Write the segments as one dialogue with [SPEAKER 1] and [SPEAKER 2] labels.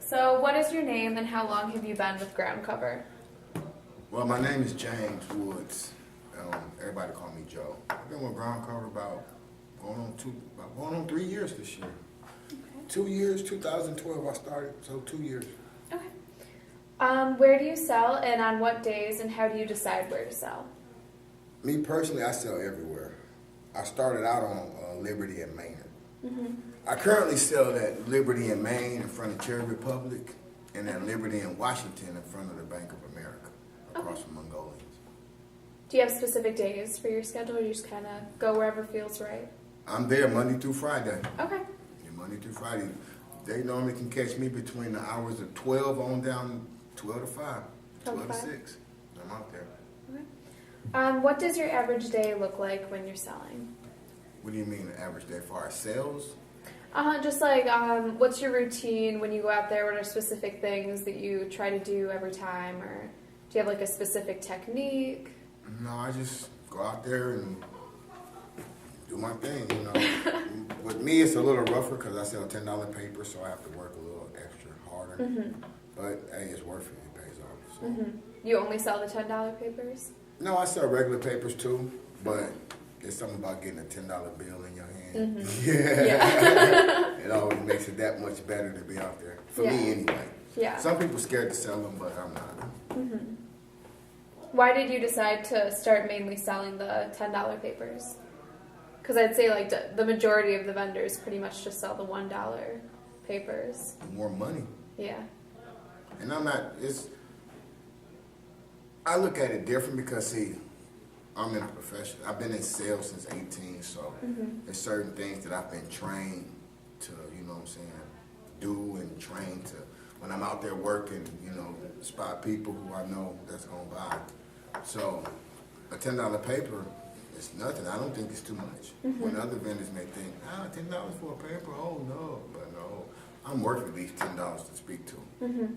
[SPEAKER 1] So what is your name and how long have you been with Groundcover?
[SPEAKER 2] Well, my name is James Woods. Everybody call me Joe. I've been with Groundcover about going on 3 years this year.
[SPEAKER 1] Okay.
[SPEAKER 2] 2 years, 2012 I started, so 2 years.
[SPEAKER 1] Okay. Where do you sell and on what days and how do you decide where to sell?
[SPEAKER 2] Me personally, I sell everywhere. I started out on Liberty and Maynard.
[SPEAKER 1] Mm-hmm.
[SPEAKER 2] I currently sell at Liberty in Maine in front of Cherry Republic and at Liberty in Washington in front of the Bank of America across from Mongolians.
[SPEAKER 1] Do you have specific days for your schedule or you just kind of go wherever feels right?
[SPEAKER 2] I'm there Monday through Friday.
[SPEAKER 1] Okay.
[SPEAKER 2] Yeah, Monday through Friday. They normally can catch me between the hours of 12 on down 12 to 5, 12 to 6. I'm out there.
[SPEAKER 1] Okay. What does your average day look like when you're selling?
[SPEAKER 2] What do you mean the average day as far as sales?
[SPEAKER 1] Just like, what's your routine when you go out there? What are specific things that you try to do every time? Or do you have like a specific technique?
[SPEAKER 2] No, I just go out there and do my thing, you know. With me, it's a little rougher because I sell $10 paper, so I have to work a little extra harder. Mm-hmm. But, hey, it's worth it. It pays off. So.
[SPEAKER 1] Mm-hmm. You only sell the $10 papers?
[SPEAKER 2] No, I sell regular papers too, but there's something about getting a $10 bill in your hand. Mm-hmm. Yeah. It always makes it that much better to be out there. For me, anyway.
[SPEAKER 1] Yeah.
[SPEAKER 2] Some people scared to sell them, but I'm not.
[SPEAKER 1] Mm-hmm. Why did you decide to start mainly selling the $10 papers? Because I'd say like the majority of the vendors pretty much just sell the $1 papers.
[SPEAKER 2] More money.
[SPEAKER 1] Yeah.
[SPEAKER 2] And I look at it different because, see, I'm in a profession. I've been in sales since 18, so there's certain things that I've been trained to, you know what I'm saying, do and trained to. When I'm out there working, you know, spot people who I know that's going to buy. So a $10 paper is nothing. I don't think it's too much. When other vendors may think, $10 for a paper? Oh, no. But no, I'm worth at least $10 to speak to.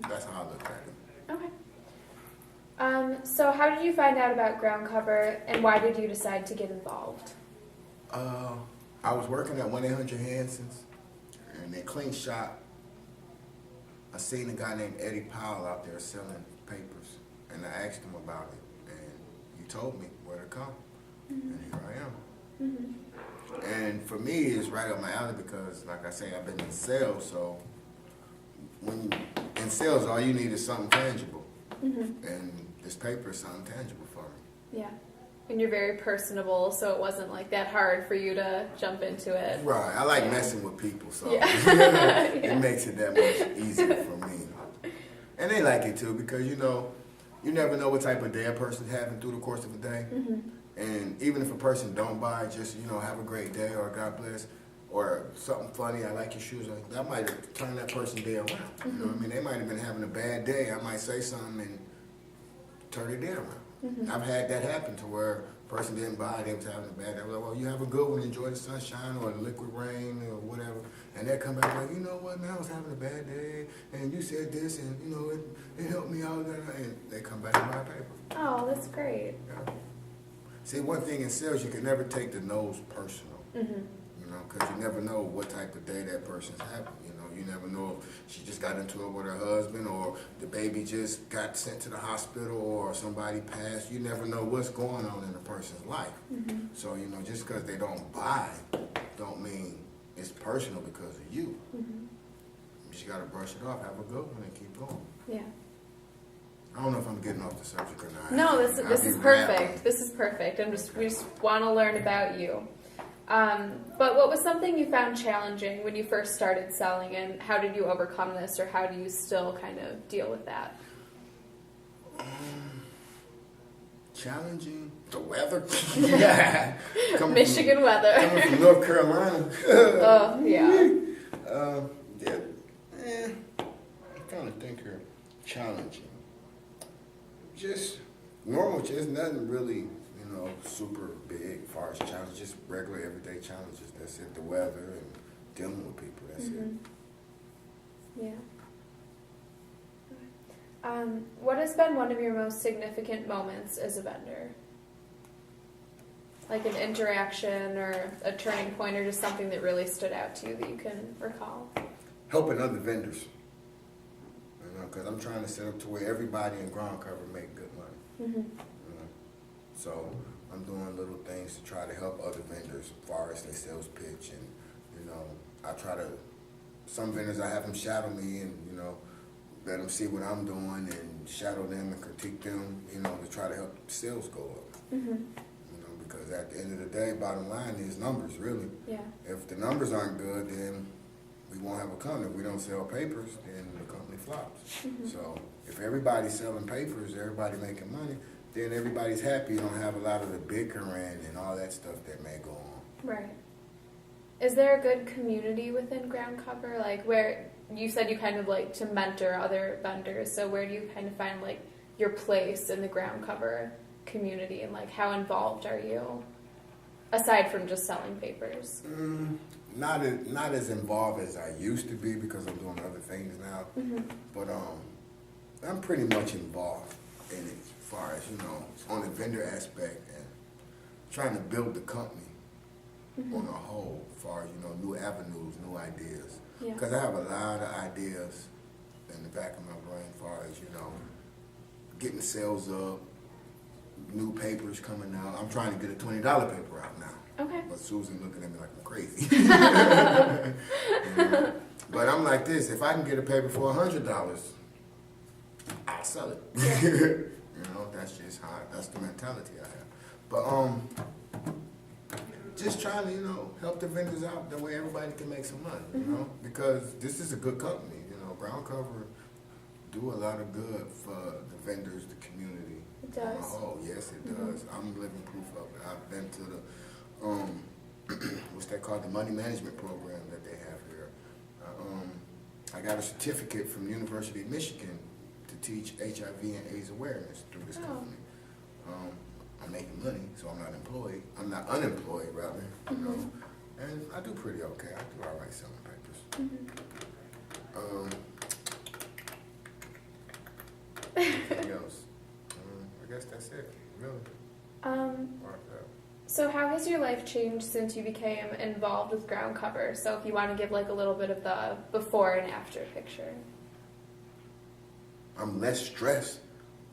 [SPEAKER 2] That's how I look at it.
[SPEAKER 1] Okay. So how did you find out about Groundcover and why did you decide to get involved?
[SPEAKER 2] I was working at 1-800-HANSON's and they clean shop. I seen a guy named Eddie Powell out there selling papers and I asked him about it and he told me where to come and here I am. And for me it's right up my alley because like I say I've been in sales, so when in sales all you need is something tangible. And this paper is something tangible for me. Yeah.
[SPEAKER 1] And you're very personable, so it wasn't like that hard for you to jump into it.
[SPEAKER 2] Right. I like messing with people, so it makes it that much easier for me. And they like it too because, you know, you never know what type of day a person's having through the course of a day. And even if a person don't buy, just, you know, have a great day or God bless or something funny, I like your shoes, that might turn that person's day around. You know what I mean? They might have been having a bad day. I might say something and turn it day around. I've had that happen to where a person didn't buy, they was having a bad day. I was like, well, you have a good one, enjoy the sunshine or the liquid rain or whatever. And they come back like, you know what, man, I was having a bad day and you said this and, you know, it helped me out. And they come back and buy a paper.
[SPEAKER 1] Oh, that's great.
[SPEAKER 2] Yeah. See, one thing in sales, you can never take the no's personal. You know, because you never know what type of day that person's having. You know, you never know if she just got into it with her husband or the baby just got sent to the hospital or somebody passed. You never know what's going on in a person's life. So, you know, just because they don't buy don't mean it's personal because of you. You just got to brush it off, have a good one, and keep going.
[SPEAKER 1] Yeah.
[SPEAKER 2] I don't know if I'm getting off the subject or not.
[SPEAKER 1] No, this is perfect. This is perfect. We just want to learn about you. But what was something you found challenging when you first started selling, and how did you overcome this, or how do you still kind of deal with that?
[SPEAKER 2] Challenging? The weather? Yeah.
[SPEAKER 1] Michigan weather.
[SPEAKER 2] Coming from North Carolina.
[SPEAKER 1] Oh, yeah.
[SPEAKER 2] I'm trying to think here. Challenging. Just normal, just nothing really, you know, super big as far as challenges, just regular everyday challenges. That's it. The weather and dealing with people. That's it.
[SPEAKER 1] Yeah. What has been one of your most significant moments as a vendor? Like an interaction or a turning point or just something that really stood out to you that you can recall?
[SPEAKER 2] Helping other vendors. because I'm trying to set up to where everybody in Groundcover make good money. You know? So I'm doing little things to try to help other vendors as far as their sales pitch, and you know, I try to. Some vendors I have them shadow me, and you know, let them see what I'm doing, and shadow them and critique them, you know, to try to help sales go up. You know, because at the end of the day, bottom line is numbers, really.
[SPEAKER 1] Yeah.
[SPEAKER 2] If the numbers aren't good, then we won't have a company. If we don't sell papers, then the company flops. So if everybody's selling papers, everybody making money, then everybody's happy. You don't have a lot of the bickering and all that stuff that may go on.
[SPEAKER 1] Right. Is there a good community within Groundcover? Like, where you said you kind of like to mentor other vendors, so where do you kind of find like your place in the Groundcover community, and like how involved are you aside from just selling papers?
[SPEAKER 2] Not as involved as I used to be, because I'm doing other things now. But I'm pretty much involved in it as far as, you know, on the vendor aspect and trying to build the company on a whole, as far as, you know, new avenues, new ideas.
[SPEAKER 1] Yeah.
[SPEAKER 2] Because I have a lot of ideas in the back of my brain as far as, you know, getting sales up, new papers coming out. I'm trying to get a $20 paper out now.
[SPEAKER 1] Okay.
[SPEAKER 2] But Susan looking at me like I'm crazy. You know? But I'm like this, if I can get a paper for $100, I'll sell it.
[SPEAKER 1] Yeah.
[SPEAKER 2] You know, that's just how, that's the mentality I have. But just trying to, you know, help the vendors out, that way everybody can make some money, you know? Because this is a good company, you know. Groundcover do a lot of good for the vendors, the community.
[SPEAKER 1] It does.
[SPEAKER 2] Oh, yes, it does. I'm living proof of it. I've been to the, what's that called? The money management program that they have here. I got a certificate from the University of Michigan to teach HIV and AIDS awareness through this company. I'm making money, so I'm not employed. I'm not unemployed, rather, you know. And I do pretty okay. I do all right selling papers. Anything else? I guess that's it, really.
[SPEAKER 1] So how has your life changed since you became involved with Groundcover? So if you want to give like a little bit of the before and after picture.
[SPEAKER 2] I'm less stressed,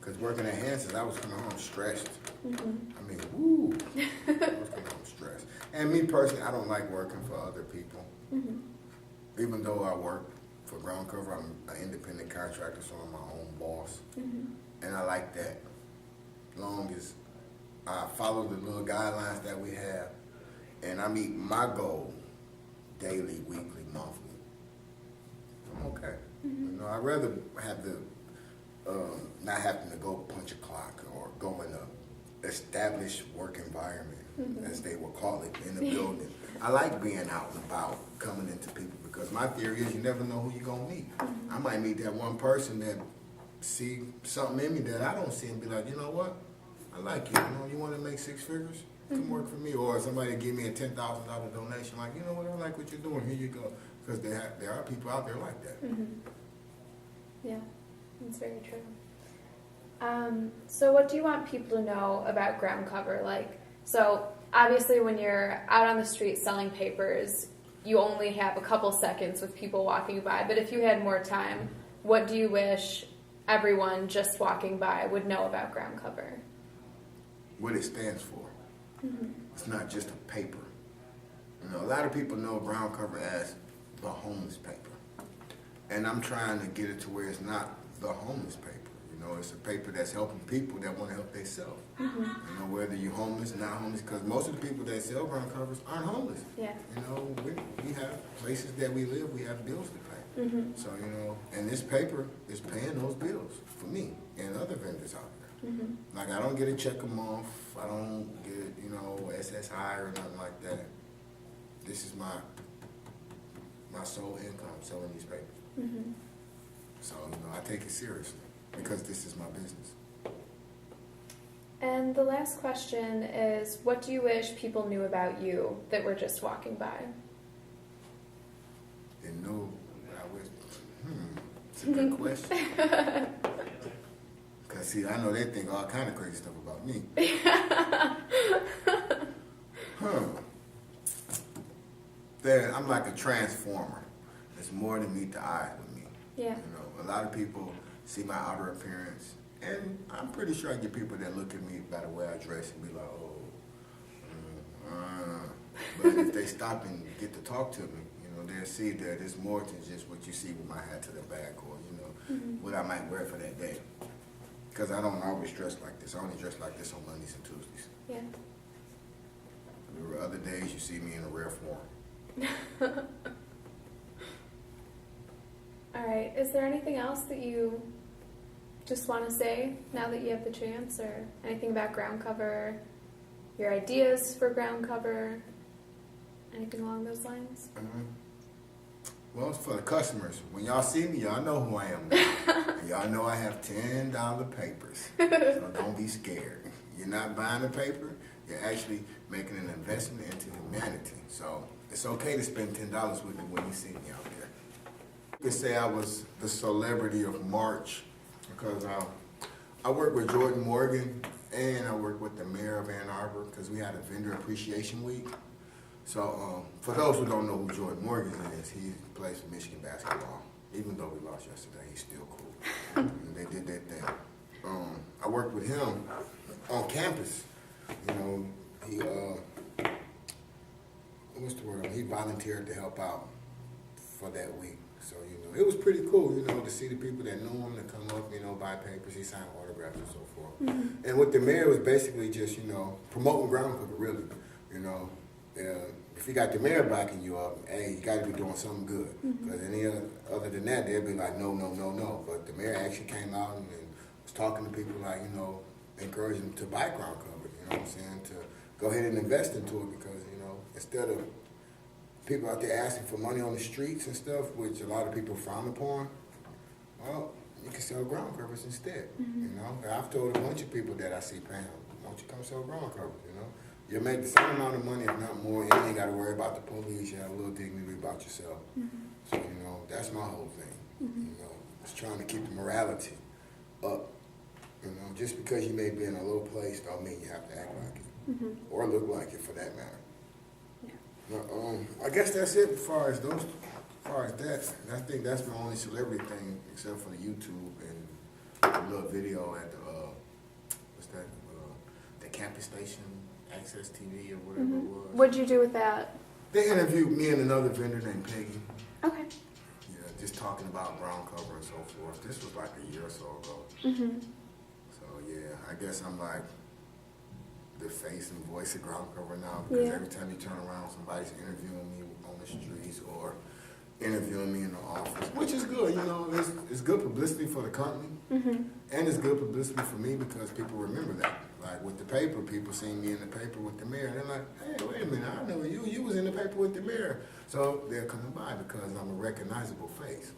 [SPEAKER 2] because working at Hanson's, I was coming home stressed. I mean, woo! I was coming home stressed. And me personally, I don't like working for other people. Even though I work for Groundcover, I'm an independent contractor, so I'm my own boss. And I like that. Long as I follow the little guidelines that we have, and I meet my goal daily, weekly, monthly, I'm okay. You know, I'd rather have the not having to go punch a clock or go in a established work environment, as they will call it, in the building. I like being out and about, coming into people, because my theory is you never know who you're gonna meet. I might meet that one person that see something in me that I don't see and be like, you know what? I like you. You know, you want to make 6 figures? Come work for me. Or somebody give me a $10,000 donation, like, you know what? I like what you're doing. Here you go. Because there are people out there like that.
[SPEAKER 1] Yeah, that's very true. So what do you want people to know about Groundcover? Like, so obviously when you're out on the street selling papers, you only have a couple seconds with people walking by. But if you had more time, what do you wish everyone just walking by would know about Groundcover?
[SPEAKER 2] What it stands for. It's not just a paper. You know, a lot of people know Groundcover as the homeless paper. And I'm trying to get it to where it's not the homeless paper. You know, it's a paper that's helping people that want to help themselves. You know, whether you're homeless, not homeless, because most of the people that sell Groundcovers aren't homeless.
[SPEAKER 1] Yeah.
[SPEAKER 2] You know, we have places that we live, we have bills to pay. So, you know, and this paper is paying those bills for me and other vendors out there. Like, I don't get a check a month, I don't get, you know, SSI or nothing like that. This is my sole income, selling these papers. So, you know, I take it seriously, because this is my business.
[SPEAKER 1] And the last question is, what do you wish people knew about you that were just walking by?
[SPEAKER 2] They know I wish. It's a good question. Because, see, I know they think all kind of crazy stuff about me. I'm like a transformer. There's more than meet the eye with me.
[SPEAKER 1] Yeah.
[SPEAKER 2] You know, a lot of people see my outer appearance. And I'm pretty sure I get people that look at me by the way I dress and be like, oh. But if they stop and get to talk to me, you know, they'll see that it's more than just what you see with my hat to the back or, you know, what I might wear for that day. Because I don't always dress like this. I only dress like this on Mondays and Tuesdays.
[SPEAKER 1] Yeah.
[SPEAKER 2] There are other days you see me in a rare form.
[SPEAKER 1] All right. Is there anything else that you just want to say now that you have the chance, or anything about Groundcover, your ideas for Groundcover, anything along those lines?
[SPEAKER 2] Well, it's for the customers. When y'all see me, y'all know who I am now. And y'all know I have $10 papers. So don't be scared. You're not buying a paper. You're actually making an investment into humanity. So it's okay to spend $10 with me when you see me out there. You could say I was the celebrity of March because I work with Jordan Morgan and I work with the mayor of Ann Arbor because we had a vendor appreciation week. So for those who don't know who Jordan Morgan is, he plays for Michigan basketball. Even though we lost yesterday, he's still cool. And they did that thing. I worked with him on campus. You know, he what's the word? He volunteered to help out for that week. So, you know, it was pretty cool, you know, to see the people that knew him to come up, you know, buy papers, he signed autographs and so forth. And what the mayor was basically just, you know, promoting Groundcover, really. You know, if you got the mayor backing you up, hey, you got to be doing something good. Because any other than that, they'd be like, no, no, no, no. But the mayor actually came out and was talking to people like, you know, encouraging them to buy Groundcover, you know what I'm saying, to go ahead and invest into it because, you know, instead of people out there asking for money on the streets and stuff, which a lot of people frown upon, well, you can sell ground covers instead, you know. And I've told a bunch of people that I see paying, why don't you come sell ground covers, you know. You'll make the same amount of money, if not more, and you ain't got to worry about the police. You have a little dignity about yourself. So, you know, that's my whole thing, you know. It's trying to keep the morality up. You know, just because you may be in a low place don't mean you have to act like it. Or look like it for that matter. I guess that's it as far as that. I think that's my only celebrity thing, except for the YouTube and a little video at the the campus station, Access TV or whatever it was.
[SPEAKER 1] What'd you do with that?
[SPEAKER 2] They interviewed me and another vendor named Peggy.
[SPEAKER 1] Okay.
[SPEAKER 2] Yeah, just talking about Groundcover and so forth. This was like a year or so ago. So yeah, I guess I'm like the face and voice of Groundcover now because every time you turn around, somebody's interviewing me on the streets or interviewing me in the office, which is good. You know, it's good publicity for the company, and it's good publicity for me because people remember that. Like with the paper, people seeing me in the paper with the mayor, they're like, "Hey, wait a minute, I know you. You was in the paper with the mayor." So they're coming by because I'm a recognizable face.